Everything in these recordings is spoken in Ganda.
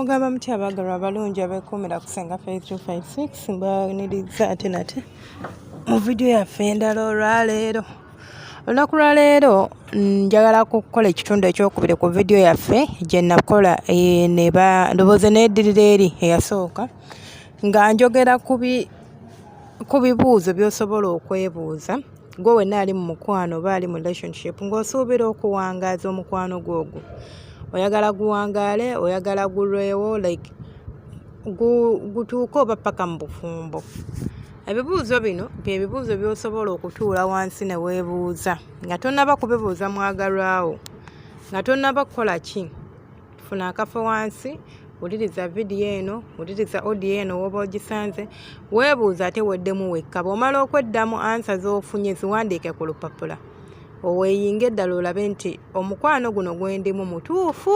mugamba muti abagalwa abalungi abeekuumira ku Senga 5256 mbaniriza ate nate mu vidiyo yaffe endala olwaleero. Olunaku lwa leero njagala kukola ekitundu ekyokubiri ku vidiyo yaffe gye nakola ndowooza n'eddirira eri eyasooka nga njogera ku bibuuzo by'osobola okwebuuza gwe wenna ali mu mukwano oba ali mu relationship ng'osuubira okuwangaaza omukwano gwogwo. Oyagala guwangaale, oyagala gulwewo, like gutuuke oba paka mu bufumbo. Ebibuuzo bino bye bibuuzo by'osobola okutuula wansi ne weebuuza nga tonnaba kubibuuza mwagalwawo, nga tonnaba kukola ki. Funa akafo wansi, wuliriza vidiyo eno, wuliriza audio eno w'oba ogisanze, weebuuza ate weddemu wekka. Bw'omala okweddamu ansa z'ofunye ziwandiike ku lupapula. Oweeyinga eddala olabe nti omukwano guno gwe ndimu mutuufu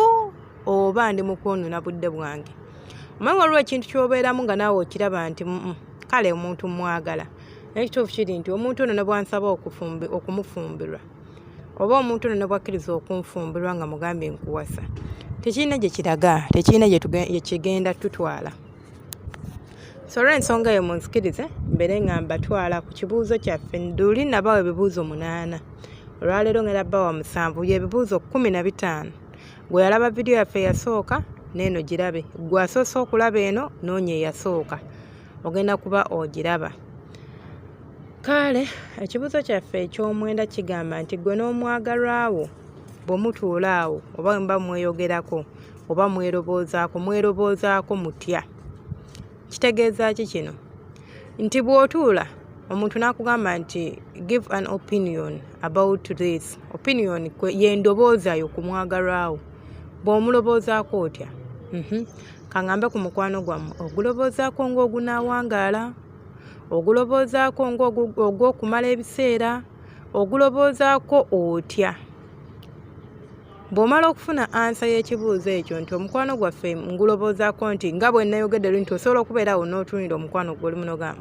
oba ndi mu kwonoona budde bwange. Omanyi waliwo ekintu ky'obeeramu nga naawe okiraba nti kale omuntu mwagala. Naye ekituufu kiri nti omuntu ono ne bwansaba okumufumbirwa oba omuntu ono ne bwakkiriza okunfumbirwa nga mugambye nkuwasa, tekirina gye kiraga, tekirina gye kigenda tutwala. So olw'ensonga eyo munzikirize mbeere nga mbatwala ku kibuuzo kyaffe. Nduli nabawa ebibuuzo 8. Olwaleero ngenda bawa 7 by'ebibuuzo 15. Gwe yalaba vidiyo yaffe eyasooka n'eno girabe. Gwe asoose okulaba eno noonya eyasooka, ogenda kuba ogiraba. Kale ekibuuzo kyaffe eky'omwenda kigamba nti gwe n'omwagalwawo bwe mutuula awo oba bwe muba mweyogerako oba mweroboozaako mutya. Kitegeeza ki kino? Nti bw'otuula omuntu n'akugamba nti give an opinion about this. Opinion y'endoboozayo ku mwagalwawo. Bw'omuloboozaako otya? Kangambe ku mukwano gwammwe, oguloboozaako ng'ogunaawangaala, oguloboozaako ng'ogw'okumala ebiseera, oguloboozaako otya? Bw'omala okufuna ansa y'ekibuuzo ekyo nti omukwano gwaffe nguloboozaako nti nga bwe nayogedde nti osobola okubeerawo n'otunira omukwano gw'oli munoga,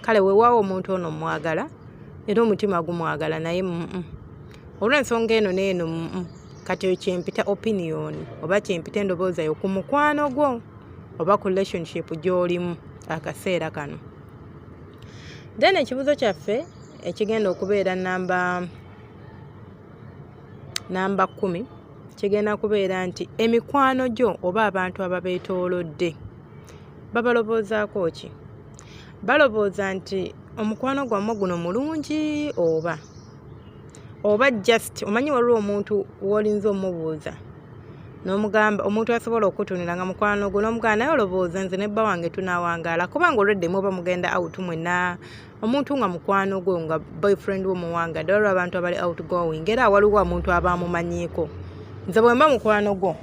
kale weewaawo omuntu ono mwagala era omutima gumwagala naye olw'ensonga eno n'eno kati eyo kyempita opinion oba kyempita endoboozayo ku mukwano gwo oba ku relationship gy'olimu akaseera kano. Then ekibuuzo kyaffe ekigenda okubeera namba 10 kigenda kubeera nti emikwano gyo oba abantu ababeetoolodde babaloboozaako ki? Balobooza nti omukwano gwammwe guno mulungi oba just omanyi waliwo omuntu w'olinza omubuuza n'omugamba omuntu asobola okutunira nga mukwano gwo n'omugamba naye olowooza nze ne bba wange tunaawangaala kubanga olwedde muba mugenda out mwenna. Omuntu nga mukwano gwo nga boyfriend w'omuwangadde waliwo abantu abali outgoing era waliwo omuntu aba amumanyiiko. Nze bwe mba mukwano gwo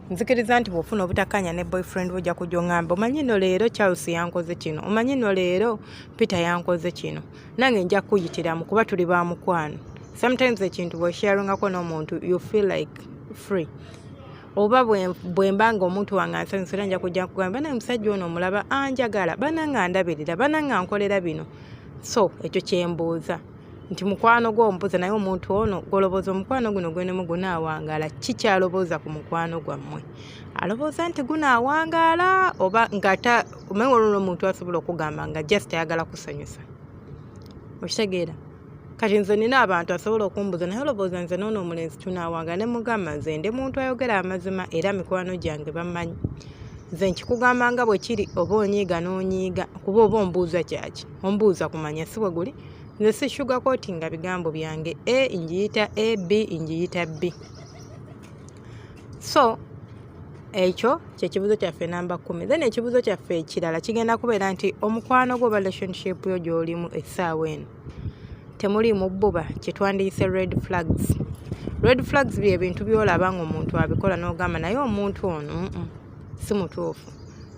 nzikiriza nti bw'ofuna obutakkaanya ne boyfriend ojja kujja ongamba omanyi nno leero Charles yankoze kino, omanyi nno leero Peter yankoze kino, nange nja kuyitiramu kuba tuli ba mukwano. Sometimes ekintu bw'osharingako n'omuntu you feel like free. Oba bwe mba nga omuntu wange ansanyusira nja kujja kugamba naye omusajja ono omulaba anjagala, bananga andabirira, bananga ankolera bino. So ekyo kyembuuza nti mukwano gw'ombuuza naye omuntu ono gw'olobooza omukwano guno gwenemu gunaawangaala, ki kyalobooza ku mukwano gwammwe? Alobooza nti gunaawangaala oba nga omanyi waliwo omuntu asobola okugamba nga just ayagala kusanyusa. Okitegeera? Kati nze nina abantu asobola okumbuuza naye olowooza nze n'ono omulenzi tunaawangaala, ne mugamba nze ndi muntu ayogera amazima era mikwano gyange bamanyi. Nze nkikugamba nga bwe kiri oba onyiiga n'onyiiga kuba oba ombuuza kyaki, ombuuza kumanya si bwe guli. Nze si sugarcoat nga bigambo byange, A njiyita A, B njiyita B. So ekyo kyekibuuzo kyaffe namba 10. Then ekibuuzo kyaffe ekirala kigenda kubeera nti omukwano gwo oba relationship yo gy'olimu essaawa eno temuliimu bbuba, kye twandiyise red flags. Red flags bye bintu by'olaba ng'omuntu abikola n'ogamba naye omuntu ono si mutuufu.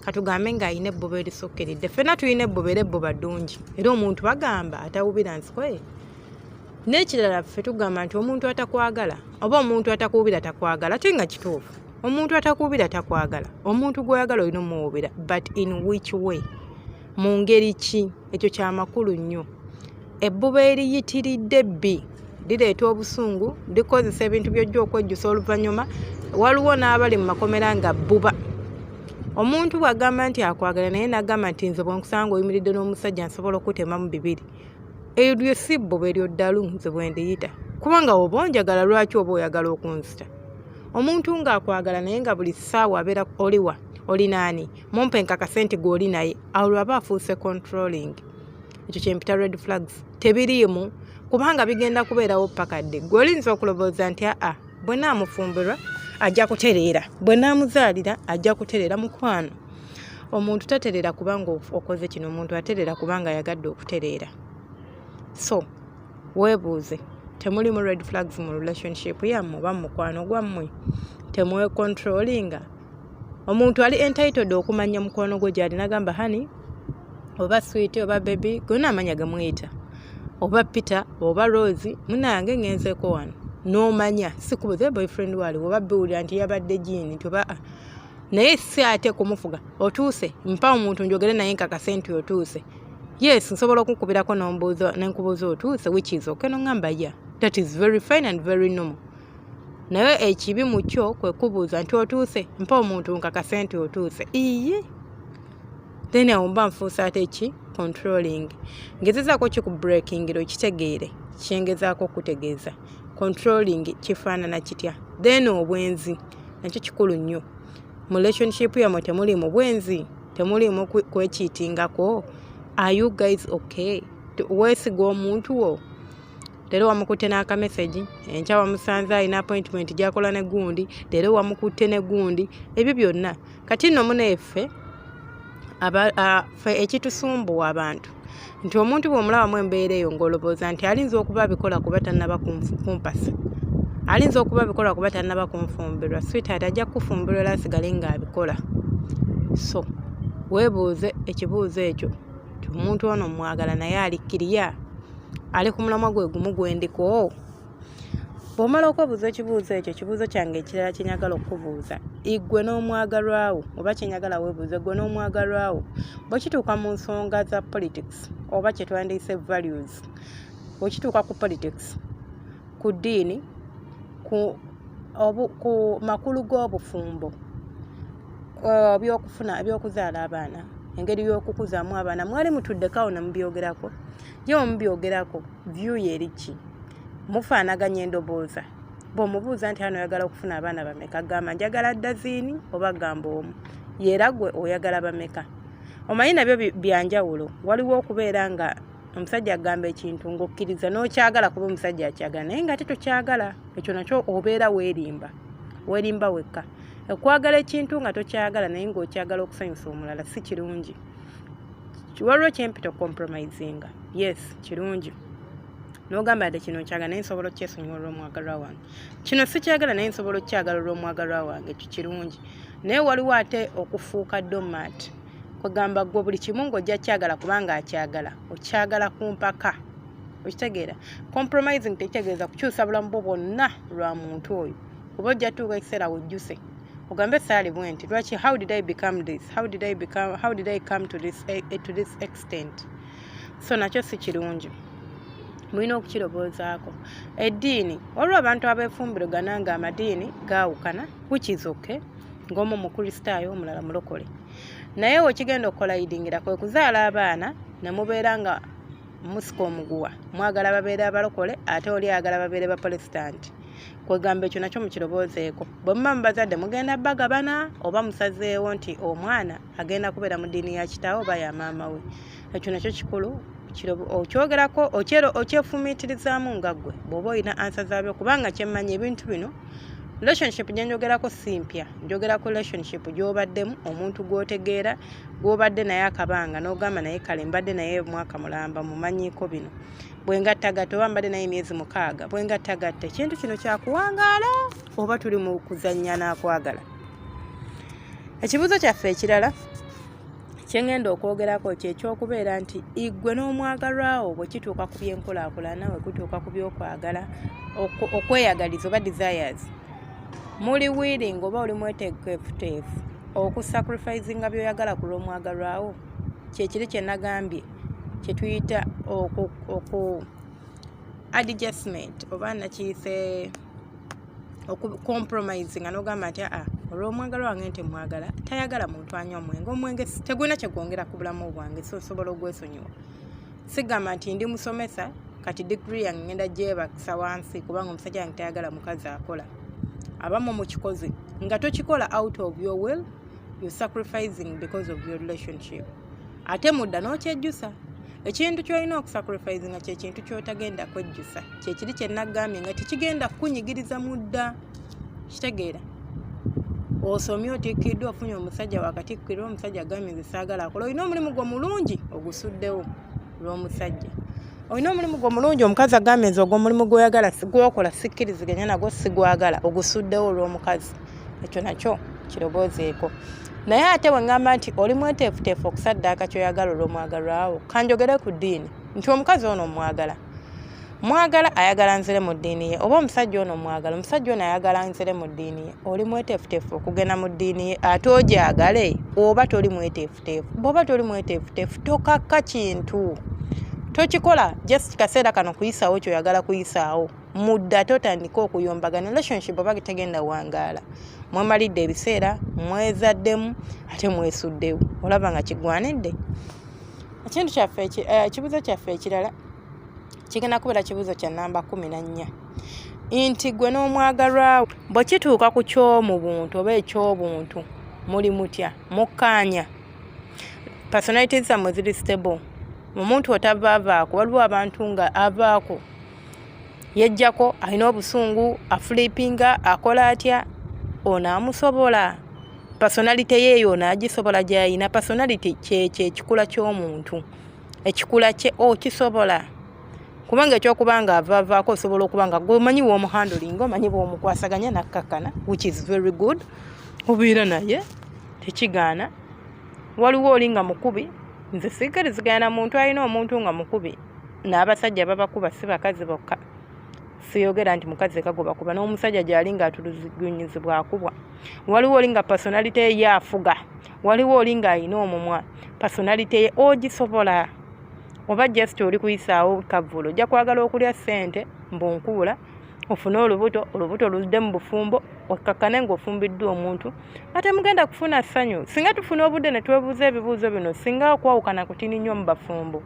Katugambe ng'alina ebbuba erisukkiridde. Ffenna tulina ebbuba era ebbuba ddungi era omuntu bagamba atawubira nsiko ye. N'ekirala ffe tugamba nti omuntu atakwagala oba omuntu atakuubira takwagala ate nga kituufu. Omuntu atakuubira takwagala, omuntu gw'oyagala olina omuwubira, but in which way? Mu ngeri ki? Ekyo kya makulu nnyo. Ebbuba eriyitiridde bbi lireeta obusungu, likozesa ebintu by'ojja okwejjusa oluvannyuma. Waliwo n'abali mu makomera nga bbuba Omuntu bw'agamba nti akwagala naye n'agamba nti nze bw'enkusanga oyimiridde n'omusajja nsobola okutemamu bibiri, eryo sibbo bweryo ddalu nze bwe ndiyita. Kubanga oba onjagala lwaki oba oyagala okunzita? Omuntu ng'akwagala naye nga buli ssaawa abeera oliwa oli naani mumpe nkakase nti gw'oli naye, awo lwaba afuuse controlling. Ekyo kyempita red flags. Tebiriimu kubanga bigenda kubeerawo paka dde. Gwe olinza okulowooza nti bwe naamufumbirwa ajja kutereera, bwe naamuzaalira ajja kutereera. Mukwano, omuntu tatereera kubanga okoze kino, omuntu atereera kubanga ayagadde okutereera. So weebuuze, temulimu red flags mu relationship yammwe oba mu mukwano gwammwe? Temwekontrolinga? Omuntu ali entitled okumanya mukwano gwe gy'ali n'agamba hani oba sweet oba baby, gonna amanya gamuyita, oba Peter oba Rose, munange ngenzeeko wano n'omanya sikubuze boyfriend wali oba biwulira nti yabadde jini nti oba naye si ate kumufuga otuuse mpa omuntu njogere naye nkakase nti otuuse. Yes, nsobola okukubirako n'enkubuuza otuuse, which is okay, n'ongamba ya. That is very fine and very normal. Naye ekibi mu kyo kwe kubuuza nti otuuse, mpa omuntu nkakase nti otuuse. Iye, then awo mba nfuusa ate ki controlling. Ngezezaako ki ku breaking ro kitegeere kyengezaako okutegeeza. Controlling kifaanana kitya? Then obwenzi nakyo kikulu nnyo. Mu relationship yammwe temuliimu bwenzi, temuliimu kwekiitingako. Are you guys okay? Weesiga omuntu wo. Leero wamukutte n'akameseji, enkya wamusanze alina appointment gy'akola ne gundi, leero wamukutte ne gundi. Ebyo byonna kati nno muneeffe ekitusumbuwa abantu nti omuntu bw'omulabamu embeera eyo ng'olowooza nti alinza okuba abikola kuba tannaba kumpasa, alinza okuba abikola kuba tannaba kunfumbirwa. Sweetheart ajja kufumbirwa era asigale ng'abikola. So weebuuze ekibuuzo ekyo, omuntu ono mwagala naye alikkiriya, ali ku mulamwa gwe gumu gwendiko? Bw'omala okwebuuza ekibuuzo ekyo, ekibuuzo kyange ekirala kyenyagala okubuuza, igwe n'omwagalwawo oba kyenyagala weebuuze gwe n'omwagalwawo, bwe kituuka mu nsonga za politics oba kye twandiyise values, bwe kituuka ku politics, ku ddiini, ku makulu g'obufumbo, ebyokuzaala abaana, engeri y'okukuzaamu abaana, mwali mutuddekawo ne mubyogerako? Ye omubyogerako view ye eri ki? Mufaanaganya endobooza? Bw'omubuuza nti hano oyagala okufuna abaana bameka, gamba njagala ddaziini oba gamba omu. Era gwe oyagala bameka? Omanyi nabyo byanjawulo. Waliwo okubeera nga omusajja agamba ekintu ng'okkiriza n'okyagala kuba omusajja akyagala naye nga ate tokyagala. Ekyo nakyo obeera weerimba wekka. Okwagala ekintu nga tokyagala naye ng'okyagala okusanyusa omulala si kirungi. Waliwo kyempita compromisinga. Yes, kirungi. N'ogamba ate kino nkyagala naye nsobola okyesonyiwa olw'omwagalwa wange, kino sikyagala naye nsobola okukyagala olw'omwagalwa wange, ekyo kirungi. Naye waliwo ate okufuuka domat, kwegamba gwe buli kimu ng'ojja kyagala kubanga akyagala, okyagala ku mpaka. Okitegeera? Compromising tekitegeeza kukyusa bulamu bwo bwonna lwa muntu oyo. Oba ojja tuuka ekiseera wejjuse ogambe saali bwe nti lwaki, how did I become this, how did I come to this extent? So nakyo si kirungi, mulina okukirowoozaako. Eddiini, waliwo abantu abeefumbiragana nga amadiini gaawukana, which is okay, ng'omu mukristaayo omulala mulokole. Naye wekigenda okukolayidingira kwe kuzaala abaana ne mubeera nga musika omuguwa, mwagala babeere abalokole ate oli ayagala babeere bapalesitanti. Kwegamba ekyo nakyo mukirowoozeeko. Bwe muba mubazadde mugenda bagabana oba musazeewo nti omwana agenda kubeera mu ddiini ya kitaawe oba ya maama we. Ekyo nakyo kikulu. Okyogerako okyefumiitirizaamu nga ggwe bw'oba olina ansa zaabyo, kubanga kyemmanyi ebintu bino relationship gye njogerako si mpya. Njogerako relationship gy'obaddemu, omuntu gw'otegeera, gw'obadde naye akabanga n'ogamba naye kale mbadde naye mwaka mulamba mumanyiiko bino. Bwe ngattagatta oba mbadde naye emyezi 6, bwe ngattagatta ekintu kino kyakuwangaala oba tuli mu kuzannya n'akwagala. Ekibuuzo kyaffe ekirala kyengenda okwogerako kyekyokubeera nti igwe n'omwagalwawo bwe kituuka ku byenkulaakulana, bwe kutuuka ku byokwagala, okweyagaliza oba desires, muli willing oba oli mwetegefuteefu okusacrificinga byoyagala ku lw'omwagalwawo? Kyekiri kye nagambye kye tuyita adjustment oba nakiyise compromising, n'ogamba nti olw'omwagalwa wange nti mwagala tayagala muntu anywa omwenge. Omwenge tegulina kyegwongera ku bulamu bwange, so osobola ogwesonyiwa. Sigamba nti ndi musomesa kati degree yange ngenda gyebakisa wansi kubanga omusajja wange tayagala mukazi akola. Abamu mukikozi nga tokikola out of your will, you sacrificing because of your relationship. Ate mudda n'okyejjusa. Ekintu ky'olina okusacrifice nga kyekintu ky'otagenda kwejjusa. Kyekiri kye nagambye nga tekigenda kukunyigiriza mudda. Kitegeera? Osomye otikiddwa ofunye omusajja wakatikkirwa, omusajja agambye nze saagala akola. Olina omulimu gwo mulungi ogusuddewo olw'omusajja. Olina omulimu gwo mulungi omukazi agambye nze ogw'omulimu gw'oyagala sigwokola sikkiriziganya nagwo sigwagala ogusuddewo olw'omukazi. Ekyo nakyo kiroboozeeko. Naye ate bwe ngamba nti oli mweteefuteefu okusaddaaka ky'oyagala olw'omwagalwawo, kanjogere ku ddiini nti omukazi ono mwagala ayagala nzire mu ddiini ye, oba omusajja ono mwagala omusajja ono ayagala nzire mu ddiini ye, oli mweteefuteefu okugenda mu ddiini ye ate ogyagale oba toli mweteefuteefu. Bw'oba toli mweteefuteefu tokakka kintu, tokikola just kaseera kano kuyisaawo ky'oyagala kuyisaawo. Mudda totandika okuyombagana, relationship oba tegenda wangaala. Mwemalidde ebiseera, mwezaddemu ate mwesuddewo. Olaba nga kigwanidde. Ekintu kyaffe ekibuzo kyaffe ekirala kigenda kubeera kibuzo kya namba 14. Nti gwe n'omwagalwawo bwe kituuka ku ky'omu buntu oba eky'obuntu muli mutya, mukkaanya, personalities zammwe ziri stable. Omuntu otavaavaako, waliwo abantu nga avaako yejjako alina obusungu, afulipinga, akola atya, ono amusobola. Personality yeeyo onaagisobola gy'ayina. Personality ekikula ky'omuntu, ekikula kye kisobola. Kubanga ekyokubanga avaavaako osobola okuba nga gwomanyi w'omuhandolinga, omanyi bw'omukwasaganya nakkakkana, which is very good. Obeera naye tekigaana. Waliwo oli nga mukubi, nze sikkiriziganya na muntu alina omuntu nga mukubi. N'abasajja babakuba si bakazi bokka. Siyogera nti mukazi kagoba kuba n'omusajja gy'ali ng'atulugunyizibwa akubwa. Waliwo oli nga personality ye afuga. Waliwo oli ng'alina omumwa. Personality ye ogisobola. Oba just oli kuyisaawo kavvulo ojja kwagala okulya ssente mbunkuula ofune olubuto oludde mu bufumbo okkakkane ng'ofumbiddwa omuntu ate mugenda kufuna ssanyu. Singa tufuna obudde ne twebuuza ebibuuzo bino singa okwawukana kutini nnyo mu bafumbo.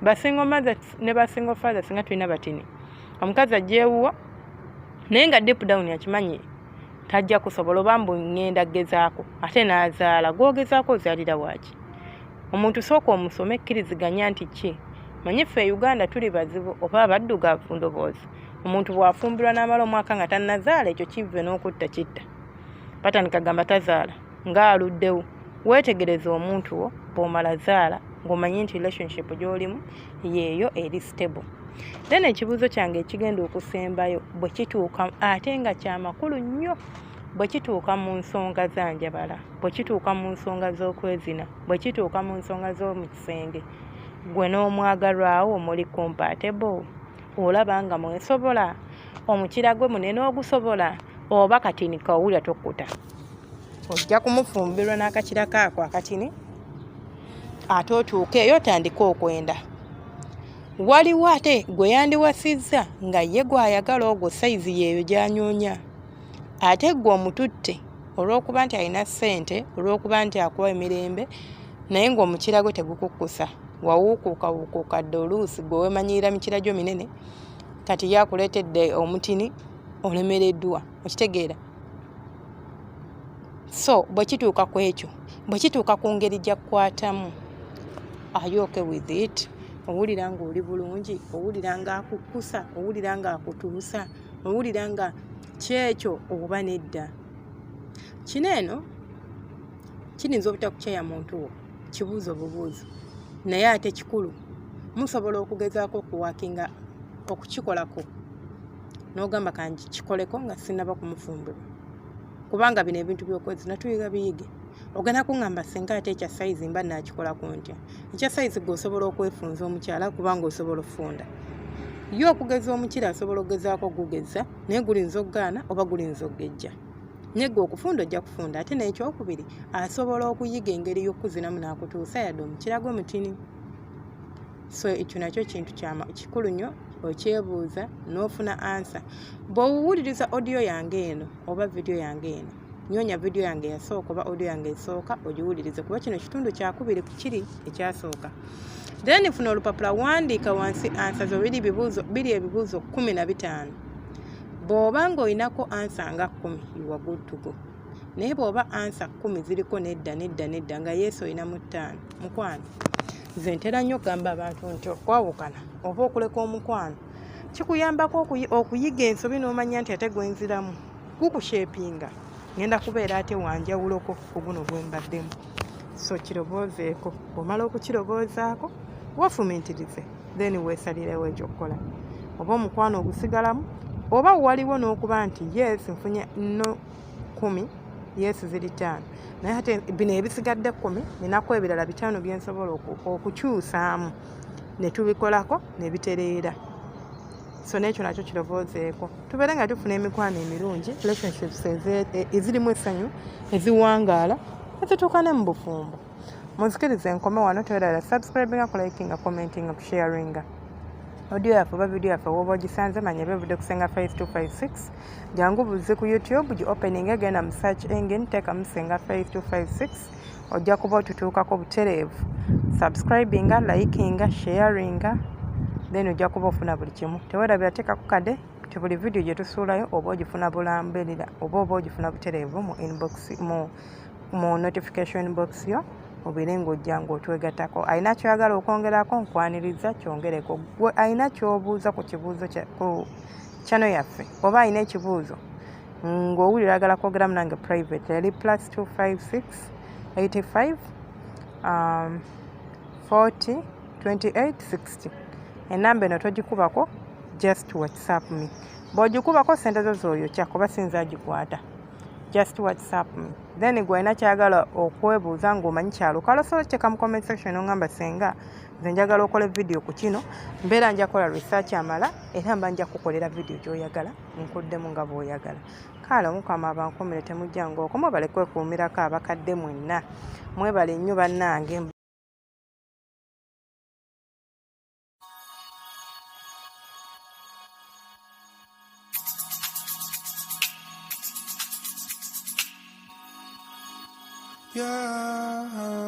Basingo mother ne basingo father singa tulina batini. Omukazi agyewuwa naye nga deep down yakimanyi tajja kusobola oba mbu ngenda gezaako ate n'azaala gw'ogezaako ozaalira waaki. Omuntu sooka omusome ekkiriziganya nti ki. Manyi ffe Uganda tuli bazibu oba abaddugavu ndowooza. Omuntu bw'afumbirwa n'amala omwaka nga tannazaala ekyo kivve n'okutta kitta. Patandika gamba tazaala ng'aluddewo. Weetegereza omuntu wo bw'omala zaala ng'omanyi nti relationship gy'olimu yeeyo eri stable. Then ekibuuzo kyange ekigenda okusembayo bwe kituuka ate nga kya makulu nnyo bwe kituuka mu nsonga za njabala, bwe kituuka mu nsonga z'okwezina, bwe kituuka mu nsonga z'omu kisenge, gwe n'omwagalwawo muli compatible? Olaba nga mwesobola? Omukira gwe munene ogusobola? Oba katini kawulira tokkuta? Ojja kumufumbirwa n'akakira kaako akatini ate otuuke eyo otandika okwenda. Waliwo ate gwe yandiwasizza nga ye gw'ayagala ogwo sayizi yeeyo gy'anyoonya. Ate gwe omututte olw'okuba nti alina ssente, olw'okuba nti akuwa emirembe, naye ng'omukira gwe tegukukkusa. Wawuukuukawuukuuka dde oluusi gwe weemanyirira mikira gyo minene, kati yakuleetedde omutini olemereddwa. Okitegeera? So bwe kituuka ku ekyo, bwe kituuka ku ngeri gy'akkwatamu, are you okay with it? Owulira ng'oli bulungi, owulira ng'akukkusa, owulira ng'akutuusa, owulira nga kyekyo oba nedda. Kino eno kiyinza obutakukyeya muntu wo, kibuuzo bubuuzo. Naye ate kikulu, musobola okugezaako okuwakinga okukikolako n'ogamba kanji kikoleko nga sinnaba kumufumbirwa. Kubanga bino ebintu by'okwezina tuyiga biyige. Ogenda kuŋŋamba singa ate ekya sayizi mba naakikolako ntya. Ekya sayizi gw'osobola okwefunza omukyala kubanga osobola okufunda. Ye okugeza omukira asobola okugezaako gugeza naye gulinza okugaana oba gulinza okugejja. Naye gwe okufunda ojja kufunda ate n'ekyokubiri asobola okuyiga engeri y'okuzinamu n'akutuusa yadde omukira gwe mutini. So ekyo nakyo kintu kikulu nnyo okyebuuza n'ofuna ansa. Bw'owuliriza audio yange eno oba video yange eno nyonya video yange yasooka oba audio yange esooka ogiwulirize kuba kino kitundu kyakubiri kiri ekyasooka. Then funa olupapula wandiika wansi ansa zo biri ebibuuzo 15. Bw'oba ng'olinako ansa nga 10 you are good to go. Naye bw'oba ansa 10 ziriko nedda nga yesu olinamu 5 mukwano, nze ntera nnyo okugamba abantu nti okwawukana oba okuleka omukwano kikuyambako okuyiga ensobi n'omanya nti ate gwenziramu gukushepinga ngenda kubeera ate wanjawuloko ku guno gwe mbaddemu. So kiroboozeeko, bw'omala okukiroboozaako wafumintirize then weesalirewo ekyokukola, oba omukwano ogusigalamu oba waliwo n'okuba nti yes nfunye nno 10 yes ziri 5 naye ate bino ebisigadde 10 ninako ebirala 5 byensobola okukyusaamu ne tubikolako ne bitereera. So n'ekyo nakyo kiroboozeeko, tubeere nga tufuna emikwano emirungi, relationships ezirimu essanyu, eziwangaala, ezituuka ne mu bufumbo. Munzikirize nkome wano, teweerala subscribinga, kulikinga, commentinga, kusharinga. Audio yaffe oba video yaffe woba ogisanze manya ebivudde ku Senga 5256 jangu buzze ku YouTube gi opening genda mu search engine teekamu Senga 5256 ojja kuba otutuukako butereevu. Subscribinga, likinga, sharinga, then ojja kuba ofuna buli kimu. Teweerabira teekako kade ti buli video gye tusuulayo oba ogifuna bulamberera oba ogifuna butereevu mu inbox mu notification box yo obeere ng'ojja ng'otwegattako. Alina kyoyagala okwongerako nkwaniriza kyongereko. Gwe alina ky'obuuza ku kibuuzo ku channel yaffe oba alina ekibuuzo ng'owulira agala kwogeramu nange private yali +256 85 40 28 60. Enamba eno togikubako, just WhatsApp me. Bw'ogikubako ssente zo z'oyokya kuba sinza agikwata. Just WhatsApp me. Then gwe alina kyagala okwebuuza ng'omanyi kyalukalo so teeka mu comment section ongamba Senga nze njagala okola video ku kino, mbeera nja kola research amala era mba nja kukolera video gy'oyagala nkuddemu nga bw'oyagala. Kale Mukama abankomere temujja ng'okoma bale kwekuumirako abakadde mwenna. Mwebale nnyo bannange. Yeah.